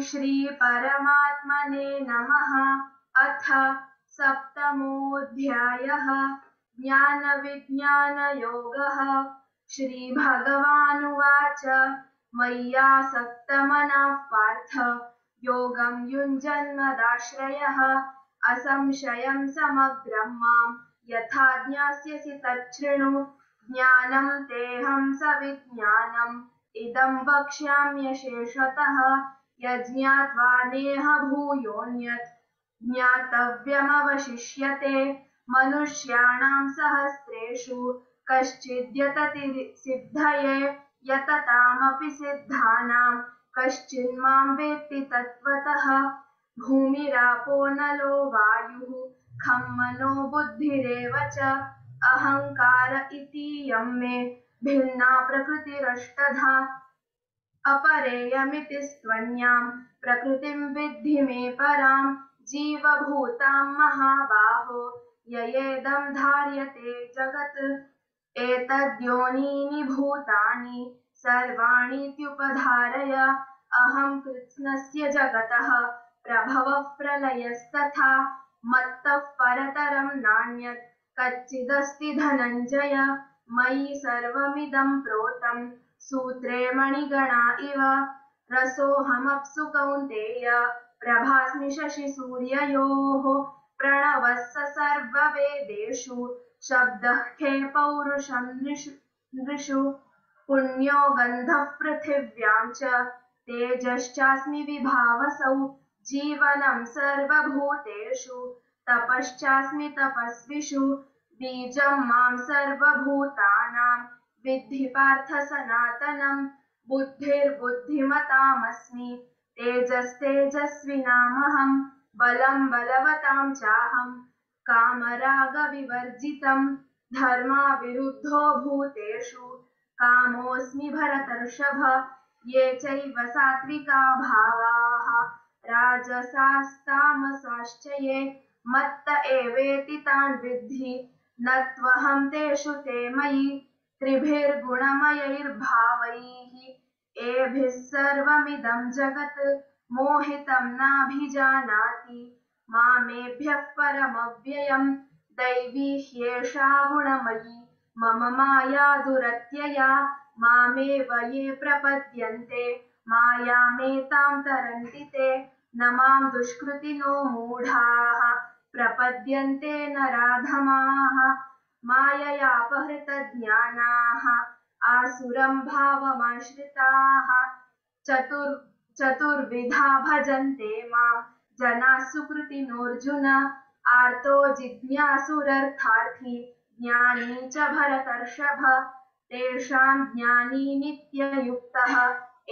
श्री परमात्मने नमः। अथ सप्तमोऽध्यायः ज्ञानविज्ञानयोगः। श्रीभगवानुवाच मय्यासक्तमनः पार्थ योगं युञ्जन्मदाश्रयः असंशयं समग्रं मां यथा ज्ञास्यसि तच्छृणु। ज्ञानं तेऽहं सविज्ञानम् इदं वक्ष्याम्यशेषतः यज्ञात्वा नेह भूयोऽन्यत् ज्ञातव्यमवशिष्यते। मनुष्याणां सहस्रेषु कश्चिद्यतति सिद्धये यततामपि सिद्धानां कश्चिन्मां वेत्ति तत्त्वतः। भूमिरापो नलो वायुः खं मनो बुद्धिरेव च अहंकार इतीयं मे भिन्ना प्रकृतिरष्टधा। अपरेयमिति स्त्वन्यां प्रकृतिं विद्धि मे परां जीवभूतां महाबाहो ययेदं धार्यते जगत्। एतद्योनीनि भूतानि सर्वाणीत्युपधारय अहं कृत्स्नस्य जगतः प्रभवः प्रलयस्तथा मत्तः परतरं नान्यत् कच्चिदस्ति धनञ्जय। मयि सर्वमिदं प्रोतं सूत्रे मणिगणा इव रसोऽहमप्सु कौन्तेय प्रभास्मि शशिसूर्ययोः। प्रणवः सर्ववेदेषु शब्दः खे पौरुषं नृषु पुण्यो गन्धः पृथिव्यां च तेजश्चास्मि विभावसौ। जीवनं सर्वभूतेषु तपश्चास्मि तपस्विषु बीजं मां सर्वभूतानां विद्धि पार्थ सनातनं। बुद्धिर्बुद्धिमतामस्मि तेजस्तेजस्विनामहं बलं बलवतां चाहं कामरागविवर्जितं। धर्माविरुद्धो भूतेषु कामोऽस्मि भरतर्षभ। ये चैव सात्विका भावाः राजसास्तामसाश्च ये मत्त एवेति तान् विद्धि न त्वहं तेषु ते मयि। त्रिभिर्गुणमयैर्भावैः एभिः सर्वमिदं जगत् मोहितं नाभिजानाति मामेभ्यः परमव्ययम्। दैवी ह्येषा गुणमयी मम माया दुरत्यया मामेव ये प्रपद्यन्ते मायामेतां तरन्ति ते। न मां दुष्कृतिनो मूढाः प्रपद्यन्ते नराधमाः माययापहृतज्ञानाः आसुरं भावमाश्रिताः। चतुर्विधा भजन्ते मां जनाः सुकृतिनोऽर्जुन। आर्तो जिज्ञासुरर्थार्थी ज्ञानी च भरतर्षभ। तेषां ज्ञानी नित्ययुक्तः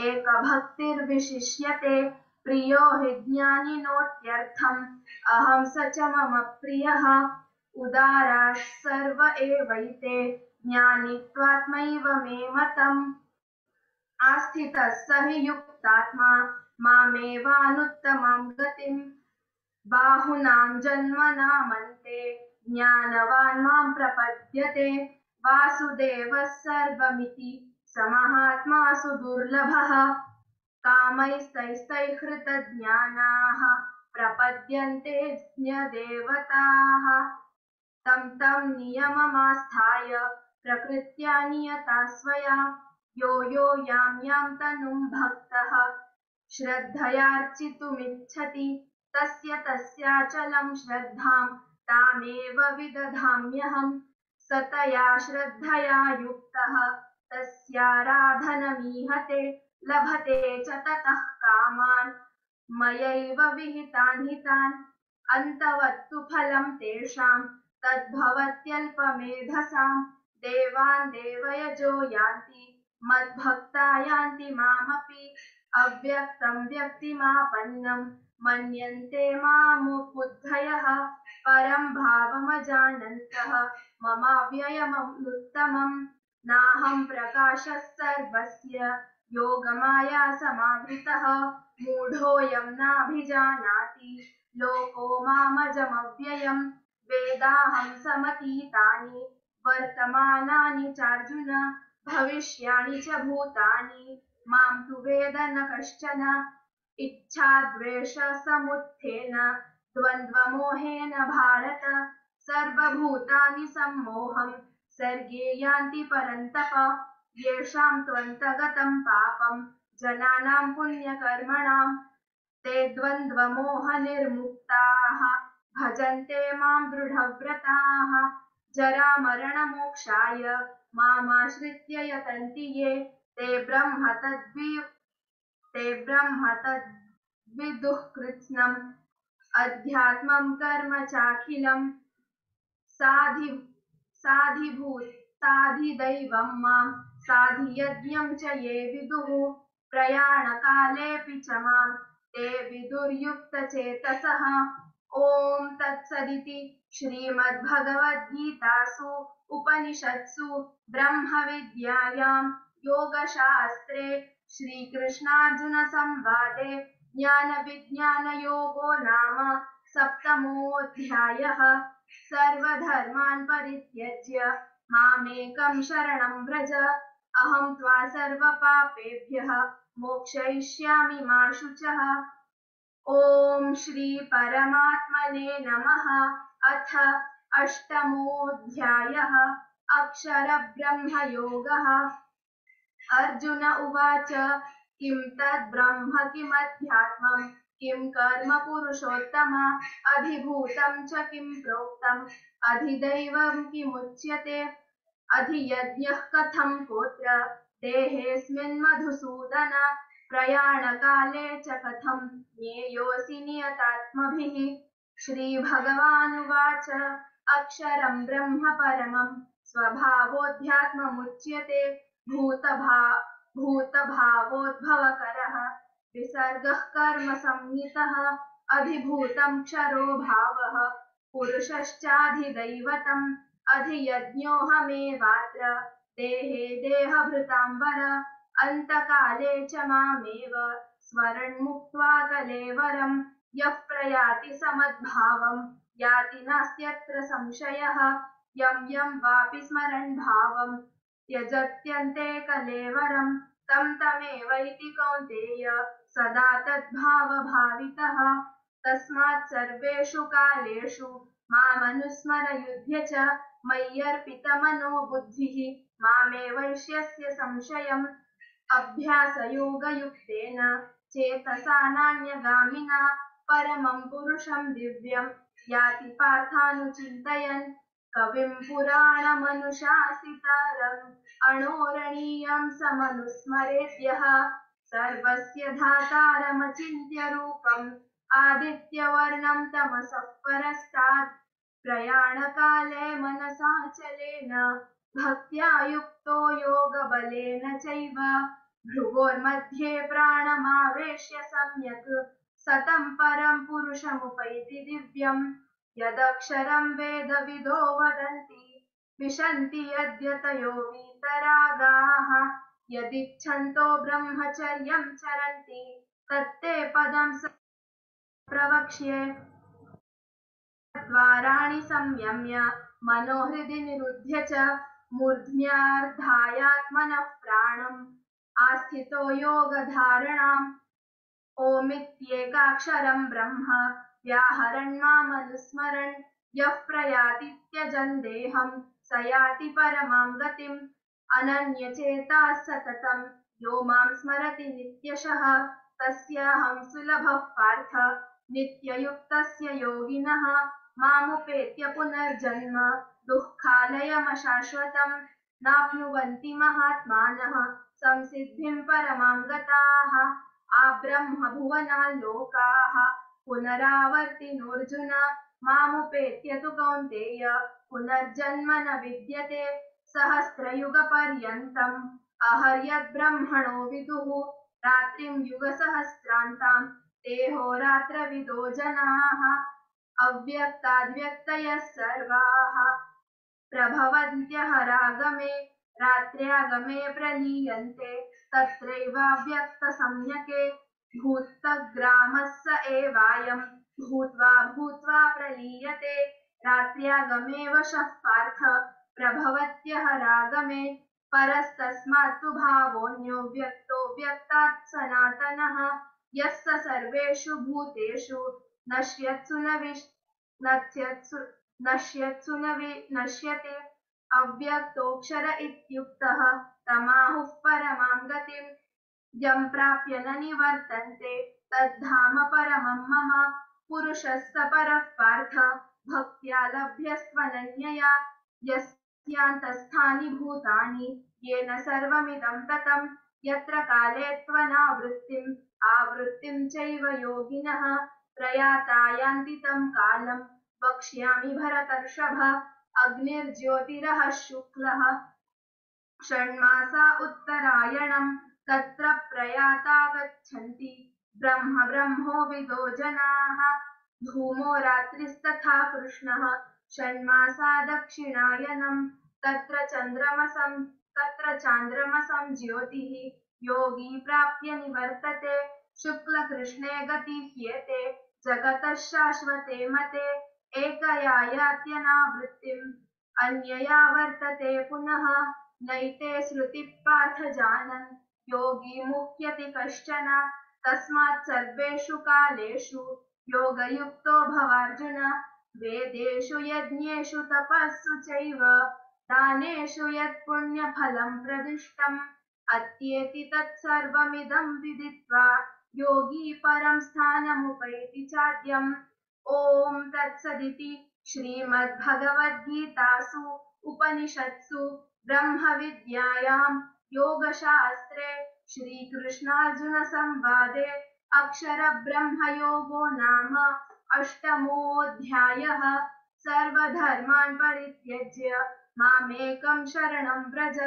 एकभक्तिर्विशिष्यते। प्रियो हि ज्ञानिनोत्यर्थम् अहं स च मम प्रियः। उदाराः सर्व एवैते ज्ञानित्वात्मैव मे मतम्। आस्थितः स हि युक्तात्मा मामेवानुत्तमां गतिम्। बाहुनां जन्मनामन्ते ज्ञानवान् मां प्रपद्यते। वासुदेवः सर्वमिति स महात्मा सुदुर्लभः। कामैस्तैस्तैहृतज्ञानाः प्रपद्यन्ते ज्ञदेवताः। तं तं नियममास्थाय प्रकृत्या नियता स्वया यो यो यां यां तनुं भक्तः श्रद्धयार्चितुमिच्छति तस्य तस्याचलं श्रद्धां तामेव विदधाम्यहम्। स तया श्रद्धया युक्तः तस्याराधनमीहते लभते च ततः कामान् मयैव विहितान् हितान्। अन्तवत्तु फलं तेषां तद्भवत्यल्पमेधसां। देवान् देवयजो यान्ति मद्भक्ता यान्ति मामपि। अव्यक्तं व्यक्तिमापन्नं मन्यन्ते मामुबुद्धयः। परं भावमजानन्तः ममाव्ययमनुत्तमम्। नाहं प्रकाशः सर्वस्य योगमाया समावृतः। मूढोऽयं नाभिजानाति लोको मामजमव्ययम्। वेदाहं समतीतानि वर्तमानानि चार्जुन भविष्याणि च भूतानि मां तु वेद न कश्चन। इच्छाद्वेषसमुत्थेन द्वन्द्वमोहेन भारत सर्वभूतानि सम्मोहं सर्गे यान्ति परन्तप येषां त्वन्तगतं पापं जनानां पुण्यकर्मणां ते द्वन्द्वमोहनिर्मुक्ताः भजन्ते मां दृढव्रताः जरामरणमोक्षाय मामाश्रित्य यतन्ति ये ते ब्रह्म तद्विदुः कृत्स्नम् अध्यात्मं कर्म चाखिलम् साधिदैवं मां साधियज्ञं च ये विदुः प्रयाणकालेऽपि च मां ते विदुर्युक्तचेतसः। ॐ तत्सदिति श्रीमद्भगवद्गीतासु उपनिषत्सु ब्रह्मविद्यायां योगशास्त्रे श्रीकृष्णार्जुनसंवादे ज्ञानविज्ञानयोगो नाम सप्तमोऽध्यायः। सर्वधर्मान् परित्यज्य मामेकं शरणं व्रज अहं त्वा सर्वपापेभ्यः मोक्षयिष्यामि मा शुचः। ॐ श्री परमात्मने नमः। अथ अष्टमोऽध्यायः अक्षरब्रह्मयोगः। अर्जुन उवाच किं तद्ब्रह्म किमध्यात्मम् किं कर्म पुरुषोत्तम अधिभूतं च किं प्रोक्तम् अधिदैवं किमुच्यते अधियज्ञः कथं कोत्र देहेऽस्मिन् मधुसूदन प्रयाणकाले च कथं ज्ञेयोऽसि नियतात्मभिः। श्रीभगवानुवाच अक्षरं ब्रह्म परमं स्वभावोऽध्यात्ममुच्यते भूतभावोद्भवकरः विसर्गः कर्म संज्ञितः अधिभूतं क्षरो भावः पुरुषश्चाधिदैवतम् अधियज्ञोऽहमेवात्र देहे देहभृताम्बर अन्तकाले च मामेव स्मरन्मुक्त्वा कलेवरं यः प्रयाति समद्भावं याति नास्त्यत्र संशयः यं यं वापि स्मरन् भावं त्यजत्यन्ते कलेवरं तं तमेवैति कौन्तेय सदा तद्भावभावितः। तस्मात् सर्वेषु कालेषु मामनुस्मर युध्य च मय्यर्पितमनो बुद्धिः मामे वैश्यस्य संशयम् अभ्यासयोगयुक्तेन चेतसा नान्यगामिना परमं पुरुषं दिव्यं याति पार्थानुचिन्तयन् कविं पुराणमनुशासितारम् अणोरणीयं समनुस्मरेद्यः सर्वस्य धातारमचिन्त्य रूपम् आदित्यवर्णं तमसः परस्तात् प्रयाणकाले मनसाचलेन भक्त्या युक्तो योगबलेन चैव भ्रुवोर्मध्ये प्राणमावेश्य सम्यक् सतं परं पुरुषमुपैति दिव्यम् यदक्षरं वेदविदो वदन्ति विशन्ति यद्यतयो वीतरागाः यदिच्छन्तो ब्रह्मचर्यं चरन्ति तत्ते पदं प्रवक्ष्ये द्वाराणि संयम्य मनोहृदि निरुध्य च मूर्ध्न्यार्धायात्मनः प्राणम् आस्थितो योगधारणाम् ओमित्येकाक्षरं ब्रह्म व्याहरन् मामनुस्मरन् यः प्रयाति त्यजन् देहं स याति परमां गतिम् अनन्यचेताः सततं यो मां स्मरति नित्यशः तस्याहं सुलभः पार्थ नित्ययुक्तस्य योगिनः मामुपेत्य पुनर्जन्म दुःखालयमशाश्वतं नाप्नुवन्ति महात्मानः संसिद्धिं परमां गताः आब्रह्मभुवनाल्लोकाः पुनरावर्तिनोऽर्जुन मामुपेत्य तु कौन्तेय पुनर्जन्म न विद्यते सहस्रयुगपर्यन्तम् अहर्यद्ब्रह्मणो विदुः रात्रिं युगसहस्रान्तां देहोरात्रविदो जनाः अव्यक्ताद्व्यक्तयः सर्वाः प्रभवन्त्यहरागमे रात्र्यागमे प्रलीयन्ते तत्रैवाव्यक्तसंज्ञके भूतग्रामः स एवायं भूत्वा भूत्वा प्रलीयते रात्र्यागमे वशः पार्थ प्रभवत्यहरागमे परस्तस्मात्तु भावोऽन्यो व्यक्तो व्यक्तात् सनातनः यस्य सर्वेषु भूतेषु नश्यत्सु न नश्यते अव्यक्तोऽक्षर इत्युक्तः तमाहुः परमां गतिम् यं प्राप्य न निवर्तन्ते तद्धाम परमं मम पुरुषः स परः पार्थ भक्त्या लभ्यस्त्वनन्यया यस्यान्तस्थानि भूतानि येन सर्वमिदं ततं यत्र काले त्वनावृत्तिम् आवृत्तिं चैव योगिनः प्रयाता यान्ति तं कालं वक्ष्यामि भरतर्षभ अग्निर्ज्योतिरः शुक्लः षण्मासा उत्तरायणम् तत्र प्रयाता गच्छन्ति ब्रह्म ब्रह्मोविदो जनाः धूमो रात्रिस्तथा कृष्णः षण्मासा दक्षिणायनम् तत्र चान्द्रमसं ज्योतिः योगी प्राप्य निवर्तते शुक्लकृष्णे गतिह्येते जगतः शाश्वते मते एकया यात्यनावृत्तिम् अन्यया वर्तते पुनः नैते श्रुति पार्थ जानन् योगी मुह्यति कश्चन तस्मात् सर्वेषु कालेषु योगयुक्तो भवार्जुन वेदेषु यज्ञेषु तपस्सु चैव दानेषु यत् पुण्यफलं प्रदिष्टम् अत्येति तत्सर्वमिदं विदित्वा योगी परं स्थानमुपैति चाद्यम् ॐ तत्सदिति श्रीमद्भगवद्गीतासु उपनिषत्सु ब्रह्मविद्यायां योगशास्त्रे श्रीकृष्णार्जुनसंवादे अक्षरब्रह्मयोगो नाम अष्टमोऽध्यायः सर्वधर्मान् परित्यज्य मामेकं शरणं व्रज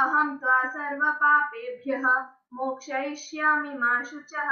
अहं त्वा सर्वपापेभ्यः मोक्षयिष्यामि मा शुचः।